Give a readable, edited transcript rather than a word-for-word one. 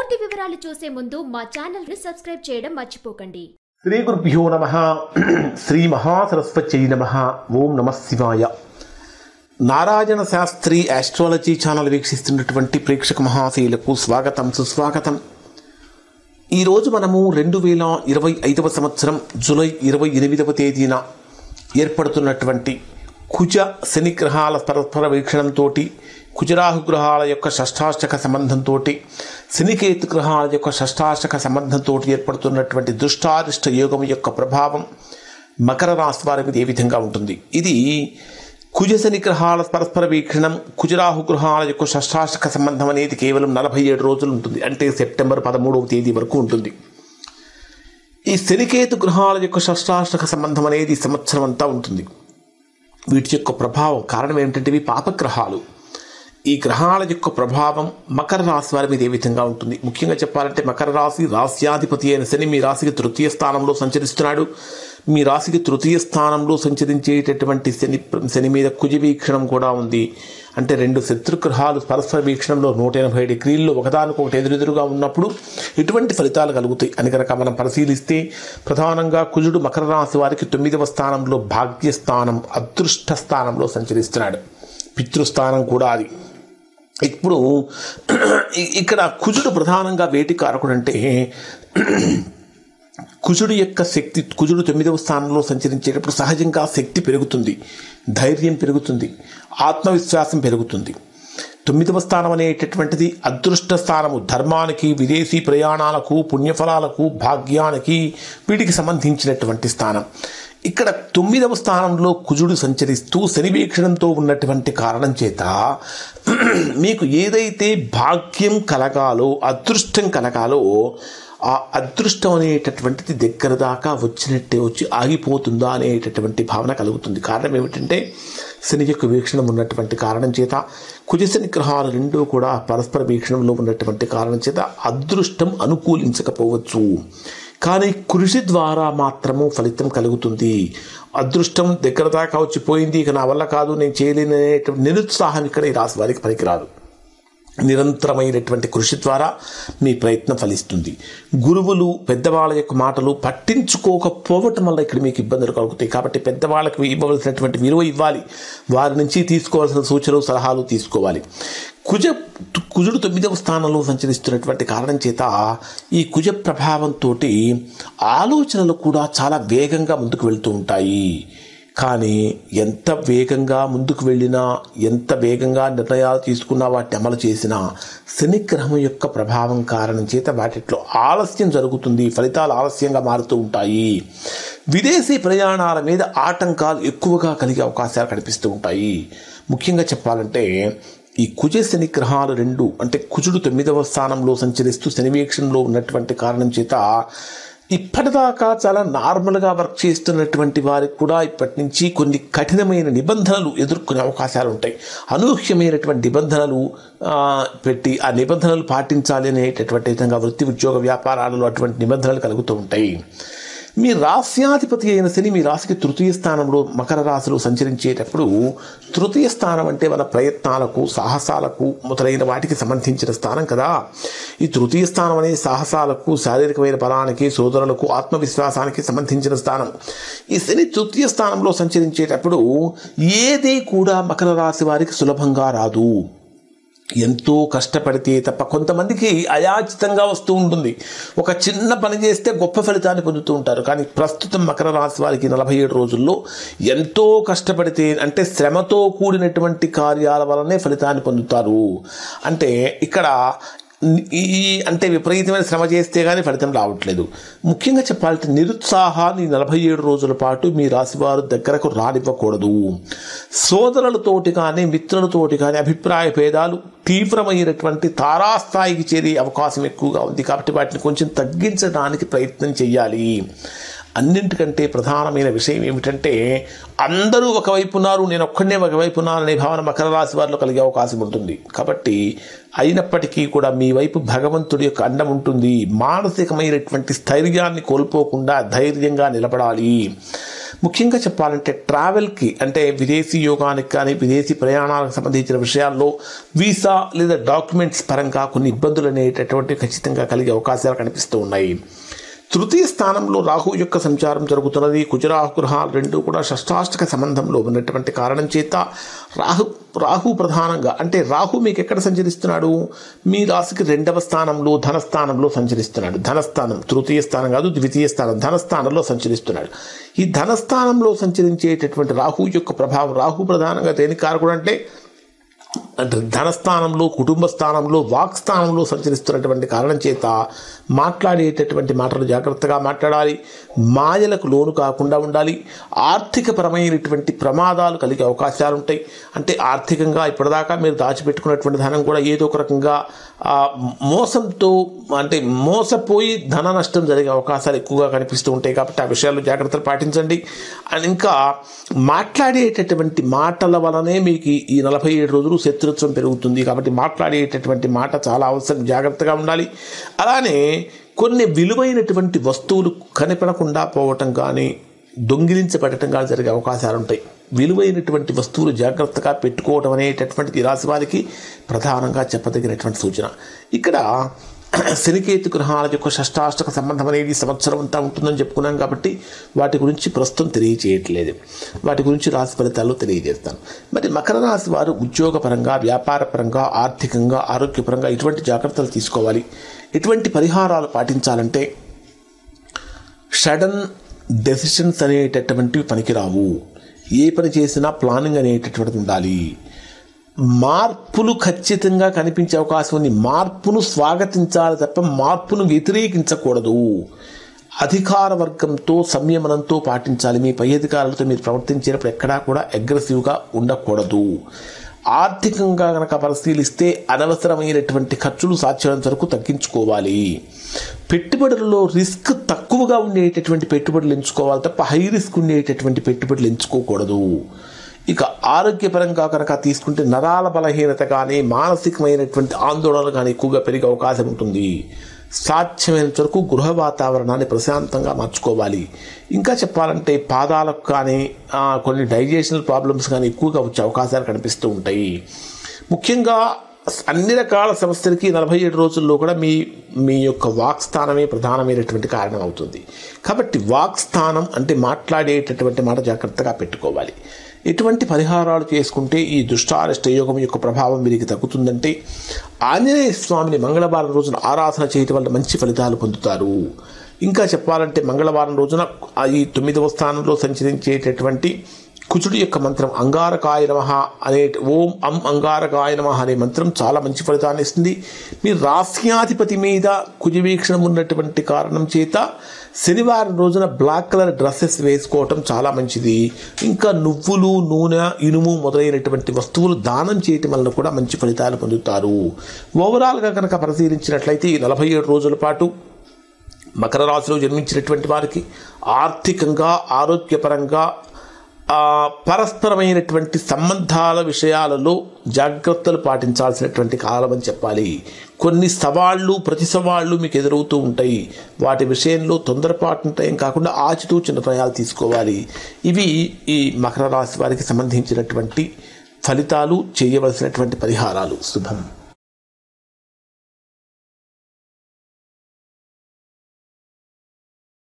పూర్తి వివరాలు చూసే ముందు మా ఛానల్ ని సబ్స్క్రైబ్ చేయడం మర్చిపోకండి. శ్రీ గురుభ్యో నమః. శ్రీ మహాసరస్వత్యై నమః. ఓం నమః శివాయ. నారాయణ శాస్త్రి ఆస్ట్రాలజీ ఛానల్ వీక్షిస్తున్నటువంటి ప్రేక్షక మహాశయులకు స్వాగతం, సుస్వాగతం. ఈరోజు మనము 2025 సంవత్సరం జూలై 28వ తేదీన ఏర్పడుతున్నటువంటి కుజ శని గ్రహాల పరస్పర వీక్షణంతో, కుజరాహు గ్రహాల యొక్క షష్టాష్టక సంబంధంతో, శనికేతు గ్రహాల యొక్క షష్టాష్టక సంబంధంతో ఏర్పడుతున్నటువంటి దుష్టారిష్ట యోగం యొక్క ప్రభావం మకర రాశి వారి మీద ఏ విధంగా ఉంటుంది? ఇది కుజ శని గ్రహాల పరస్పర వీక్షణం, కుజరాహు గ్రహాల యొక్క షష్టాష్టక సంబంధం అనేది కేవలం 47 రోజులు ఉంటుంది. అంటే సెప్టెంబర్ 13వ తేదీ వరకు ఉంటుంది. ఈ శనికేతు గ్రహాల యొక్క షష్టాష్టక సంబంధం అనేది సంవత్సరం అంతా ఉంటుంది. వీటి యొక్క ప్రభావం కారణం ఏమిటంటే ఇవి పాపగ్రహాలు. ఈ గ్రహాల యొక్క ప్రభావం మకర రాశి వారి మీద ఏ విధంగా ఉంటుంది? ముఖ్యంగా చెప్పాలంటే మకర రాశి రాశ్యాధిపతి అయిన శని మీ రాశికి తృతీయ స్థానంలో సంచరిస్తున్నాడు. మీ రాశికి తృతీయ స్థానంలో సంచరించేటటువంటి శని మీద కుజ వీక్షణం కూడా ఉంది. అంటే రెండు శత్రుగ్రహాలు పరస్పర వీక్షణంలో 180 డిగ్రీల్లో ఒకదానికొకటి ఎదురెదురుగా ఉన్నప్పుడు ఎటువంటి ఫలితాలు కలుగుతాయి అని కనుక మనం పరిశీలిస్తే, ప్రధానంగా కుజుడు మకర రాశి వారికి 9వ స్థానంలో భాగ్యస్థానం, అదృష్ట స్థానంలో సంచరిస్తున్నాడు. పితృస్థానం కూడా అది. ఇప్పుడు ఇక్కడ కుజుడు ప్రధానంగా వేటి కారకుడు అంటే, కుజుడు యొక్క శక్తి, కుజుడు 9వ స్థానంలో సంచరించేటప్పుడు సహజంగా శక్తి పెరుగుతుంది, ధైర్యం పెరుగుతుంది, ఆత్మవిశ్వాసం పెరుగుతుంది. 9వ స్థానం అనేటటువంటిది అదృష్ట స్థానము. ధర్మానికి, విదేశీ ప్రయాణాలకు, పుణ్యఫలాలకు, భాగ్యానికి వీటికి సంబంధించినటువంటి స్థానం. ఇక్కడ 9వ స్థానంలో కుజుడు సంచరిస్తూ శని వీక్షణంతో ఉన్నటువంటి కారణం చేత మీకు ఏదైతే భాగ్యం కలగాలో, అదృష్టం కలగాలో, ఆ అదృష్టం అనేటటువంటిది దగ్గర దాకా వచ్చినట్టే వచ్చి ఆగిపోతుందా అనేటటువంటి భావన కలుగుతుంది. కారణం ఏమిటంటే శని యొక్క వీక్షణం ఉన్నటువంటి కారణం చేత, కుజశని గ్రహాలు రెండూ కూడా పరస్పర వీక్షణంలో ఉన్నటువంటి కారణం చేత అదృష్టం అనుకూలించకపోవచ్చు. కానీ కృషి ద్వారా మాత్రము ఫలితం కలుగుతుంది. అదృష్టం దగ్గర దాకా వచ్చిపోయింది, ఇక నా వల్ల కాదు, నేను చేయలేని అనేటువంటి నిరుత్సాహం ఇక్కడ ఈ రాశి వారికి పనికిరాదు. నిరంతరమైనటువంటి కృషి ద్వారా మీ ప్రయత్నం ఫలిస్తుంది. గురువులు, పెద్దవాళ్ళ యొక్క మాటలు పట్టించుకోకపోవటం వల్ల ఇక్కడ మీకు ఇబ్బందులు కలుగుతాయి. కాబట్టి పెద్దవాళ్ళకి ఇవ్వవలసినటువంటి విలువ ఇవ్వాలి, వారి నుంచి తీసుకోవాల్సిన సూచనలు, సలహాలు తీసుకోవాలి. కుజుడు 9వ స్థానంలో సంచరిస్తున్నటువంటి కారణం చేత ఈ కుజ ప్రభావంతో ఆలోచనలు కూడా చాలా వేగంగా ముందుకు వెళ్తూ ఉంటాయి. కానీ ఎంత వేగంగా ముందుకు వెళ్ళినా, ఎంత వేగంగా నిర్ణయాలు తీసుకున్నా, వాటిని అమలు చేసినా శనిగ్రహం యొక్క ప్రభావం కారణం చేత వాటిలో ఆలస్యం జరుగుతుంది, ఫలితాలు ఆలస్యంగా మారుతూ ఉంటాయి. విదేశీ ప్రయాణాల మీద ఆటంకాలు ఎక్కువగా కలిగే అవకాశాలు కనిపిస్తూ ఉంటాయి. ముఖ్యంగా చెప్పాలంటే ఈ కుజ శని గ్రహాలు రెండు, అంటే కుజుడు 9వ స్థానంలో సంచరిస్తూ శని వీక్షణలో ఉన్నటువంటి కారణం చేత ఇప్పటిదాకా చాలా నార్మల్గా వర్క్ చేస్తున్నటువంటి వారికి కూడా ఇప్పటి నుంచి కొన్ని కఠినమైన నిబంధనలు ఎదుర్కొనే అవకాశాలు ఉంటాయి. అనూహ్యమైనటువంటి నిబంధనలు పెట్టి ఆ నిబంధనలు పాటించాలి అనేటటువంటి విధంగా వృత్తి, ఉద్యోగ, వ్యాపారాలలో అటువంటి నిబంధనలు కలుగుతూ ఉంటాయి. మీ రాశ్యాధిపతి అయిన శని మీ రాశికి తృతీయ స్థానంలో మకర రాశిలో సంచరించేటప్పుడు, తృతీయ స్థానం అంటే మన ప్రయత్నాలకు, సాహసాలకు మొదలైన వాటికి సంబంధించిన స్థానం కదా. ఈ తృతీయ స్థానం అనేది సాహసాలకు, శారీరకమైన బలానికి, సోదరులకు, ఆత్మవిశ్వాసానికి సంబంధించిన స్థానం. ఈ శని తృతీయ స్థానంలో సంచరించేటప్పుడు ఏది కూడా మకర రాశి వారికి సులభంగా రాదు. ఎంతో కష్టపడితే తప్ప, కొంతమందికి అయాచితంగా వస్తూ ఉంటుంది. ఒక చిన్న పని చేస్తే గొప్ప ఫలితాన్ని పొందుతూ ఉంటారు. కానీ ప్రస్తుతం మకర రాశి వారికి 47 రోజుల్లో ఎంతో కష్టపడితే, అంటే శ్రమతో కూడినటువంటి కార్యాల వలనే ఫలితాన్ని పొందుతారు. అంటే ఇక్కడ అంటే విపరీతమైన శ్రమ చేస్తే కానీ ఫలితం రావట్లేదు. ముఖ్యంగా చెప్పాలంటే నిరుత్సాహాన్ని 47 రోజుల పాటు మీ రాశివారు దగ్గరకు రానివ్వకూడదు. సోదరులతోటి కానీ, మిత్రులతోటి కానీ అభిప్రాయ భేదాలు తీవ్రమైనటువంటి తారాస్థాయికి చేరే అవకాశం ఎక్కువగా ఉంది. కాబట్టి వాటిని కొంచెం తగ్గించడానికి ప్రయత్నం చేయాలి. అన్నింటికంటే ప్రధానమైన విషయం ఏమిటంటే, అందరూ ఒకవైపు ఉన్నారు, నేను ఒక్కడే ఒకవైపు ఉన్నాను అనే భావన మకర రాశి వారిలో కలిగే అవకాశం ఉంటుంది. కాబట్టి అయినప్పటికీ కూడా మీ వైపు భగవంతుడి యొక్క అండం ఉంటుంది. మానసికమైనటువంటి స్థైర్యాన్ని కోల్పోకుండా ధైర్యంగా నిలబడాలి. ముఖ్యంగా చెప్పాలంటే ట్రావెల్కి అంటే విదేశీ యోగానికి కానీ విదేశీ ప్రయాణాలకు సంబంధించిన విషయాల్లో వీసా లేదా డాక్యుమెంట్స్ పరంగా కొన్ని ఇబ్బందులు అనేటటువంటి ఖచ్చితంగా కలిగే అవకాశాలు కనిపిస్తూ ఉన్నాయి. తృతీయ స్థానంలో రాహు యొక్క సంచారం జరుగుతున్నది. కుజరాహు గ్రహాలు రెండు కూడా షష్టాష్టక సంబంధంలో ఉన్నటువంటి కారణం చేత రాహు ప్రధానంగా అంటే రాహు మీకు ఎక్కడ సంచరిస్తున్నాడు? మీ రాశికి 2వ స్థానంలో ధనస్థానంలో సంచరిస్తున్నాడు. ధనస్థానం తృతీయ స్థానం కాదు, ద్వితీయ స్థానం, ధనస్థానంలో సంచరిస్తున్నాడు. ఈ ధనస్థానంలో సంచరించేటటువంటి రాహు యొక్క ప్రభావం, రాహు ప్రధానంగా దేనికి కారకుడు అంటే ధనస్థానంలో, కుటుంబ స్థానంలో, వాక్ స్థానంలో సంచరిస్తున్నటువంటి కారణం చేత మాట్లాడేటటువంటి మాటలు జాగ్రత్తగా మాట్లాడాలి. మాయలకు లోను కాకుండా ఉండాలి. ఆర్థికపరమైనటువంటి ప్రమాదాలు కలిగే అవకాశాలు ఉంటాయి. అంటే ఆర్థికంగా ఇప్పటిదాకా మీరు దాచిపెట్టుకున్నటువంటి ధనం కూడా ఏదో ఒక రకంగా మోసంతో అంటే మోసపోయి ధన నష్టం జరిగే అవకాశాలు ఎక్కువగా కనిపిస్తూ ఉంటాయి. కాబట్టి ఆ విషయాల్లో జాగ్రత్తలు పాటించండి. అండ్ ఇంకా మాట్లాడేటటువంటి మాటల వలనే మీకు ఈ 47 రోజులు శత్రుత్వం పెరుగుతుంది. కాబట్టి మాట్లాడేటటువంటి మాట చాలా అవసరం, జాగ్రత్తగా ఉండాలి. అలానే కొన్ని విలువైనటువంటి వస్తువులు కనిపడకుండా పోవటం కానీ దొంగిలించబడటం కానీ జరిగే అవకాశాలు ఉంటాయి. విలువైనటువంటి వస్తువులు జాగ్రత్తగా పెట్టుకోవడం అనేటటువంటిది రాశి వారికి ప్రధానంగా చెప్పదగినటువంటి సూచన. ఇక్కడ శనికేతు గ్రహాల యొక్క షష్టాష్టక సంబంధం అనేది సంవత్సరం అంతా ఉంటుందని చెప్పుకున్నాం కాబట్టి వాటి గురించి ప్రస్తుతం తెలియజేయట్లేదు. వాటి గురించి రాశి ఫలితాల్లో తెలియజేస్తాను. మరి మకర రాశి వారు ఉద్యోగపరంగా, వ్యాపారపరంగా, ఆర్థికంగా, ఆరోగ్యపరంగా ఇటువంటి జాగ్రత్తలు తీసుకోవాలి. ఎటువంటి పరిహారాలు పాటించాలంటే సడన్ డెసిషన్స్ అనేటటువంటివి పనికిరావు. ఏ పని చేసినా ప్లానింగ్ అనేటటువంటిది ఉండాలి. మార్పులు ఖచ్చితంగా కనిపించే అవకాశం ఉంది. మార్పును స్వాగతించాలి తప్ప మార్పును వ్యతిరేకించకూడదు. అధికార వర్గంతో సంయమనంతో పాటించాలి. మీ పై అధికారులతో మీరు ప్రవర్తించేటప్పుడు ఎక్కడా కూడా అగ్రెసివ్గా ఉండకూడదు. ఆర్థికంగా కనుక పరిశీలిస్తే అనవసరమైనటువంటి ఖర్చులు సాధ్యమైనంత వరకు తగ్గించుకోవాలి. పెట్టుబడులలో రిస్క్ తక్కువగా ఉండేటటువంటి పెట్టుబడులు ఎంచుకోవాలి తప్ప హై రిస్క్ ఉండేటటువంటి పెట్టుబడులు ఎంచుకోకూడదు. ఇక ఆరోగ్యపరంగా కనుక తీసుకుంటే నరాల బలహీనత కానీ మానసికమైనటువంటి ఆందోళన కానీ ఎక్కువగా పెరిగే అవకాశం ఉంటుంది. సాధ్యమైనంత వరకు గృహ వాతావరణాన్ని ప్రశాంతంగా మార్చుకోవాలి. ఇంకా చెప్పాలంటే పాదాలకు కానీ కొన్ని డైజెషనల్ ప్రాబ్లమ్స్ కానీ ఎక్కువగా వచ్చే అవకాశాలు కనిపిస్తూ ఉంటాయి. ముఖ్యంగా అన్ని రకాల సమస్యలకి 47 రోజుల్లో కూడా మీ యొక్క వాక్ స్థానమే ప్రధానమైనటువంటి కారణం అవుతుంది. కాబట్టి వాక్ స్థానం అంటే మాట్లాడేటటువంటి మాట జాగ్రత్తగా పెట్టుకోవాలి. ఎటువంటి పరిహారాలు చేసుకుంటే ఈ దుష్టారిష్ట యోగం యొక్క ప్రభావం వీరికి తగ్గుతుందంటే ఆంజనేయ స్వామిని మంగళవారం రోజున ఆరాధన చేయటం వల్ల మంచి ఫలితాలు పొందుతారు. ఇంకా చెప్పాలంటే మంగళవారం రోజున ఈ 9వ స్థానంలో సంచరించేటటువంటి కుజుడి యొక్క మంత్రం అంగారకాయ నమః అనే ఓం అం అంగారకాయ నమః అనే మంత్రం చాలా మంచి ఫలితాన్ని ఇస్తుంది. మీ రాశ్యాధిపతి మీద కుజవీక్షణం ఉన్నటువంటి కారణం చేత శనివారం రోజున బ్లాక్ కలర్ డ్రెస్సెస్ వేసుకోవటం చాలా మంచిది. ఇంకా నువ్వులు, నూనె, ఇనుము మొదలైనటువంటి వస్తువులు దానం చేయటం వలన కూడా మంచి ఫలితాలు పొందుతారు. ఓవరాల్గా కనుక పరిశీలించినట్లయితే ఈ 47 రోజుల పాటు మకర రాశిలో జన్మించినటువంటి వారికి ఆర్థికంగా, ఆరోగ్యపరంగా, పరస్పరమైనటువంటి సంబంధాల విషయాలలో జాగ్రత్తలు పాటించాల్సినటువంటి కాలం అని చెప్పాలి. కొన్ని సవాళ్ళు, ప్రతి సవాళ్ళు మీకు ఎదురవుతూ ఉంటాయి. వాటి విషయంలో తొందరపాటు టైం కాకుండా ఆచితూచి నిర్ణయాలు తీసుకోవాలి. ఇవి ఈ మకర రాశి వారికి సంబంధించినటువంటి ఫలితాలు, చేయవలసినటువంటి పరిహారాలు. శుభం.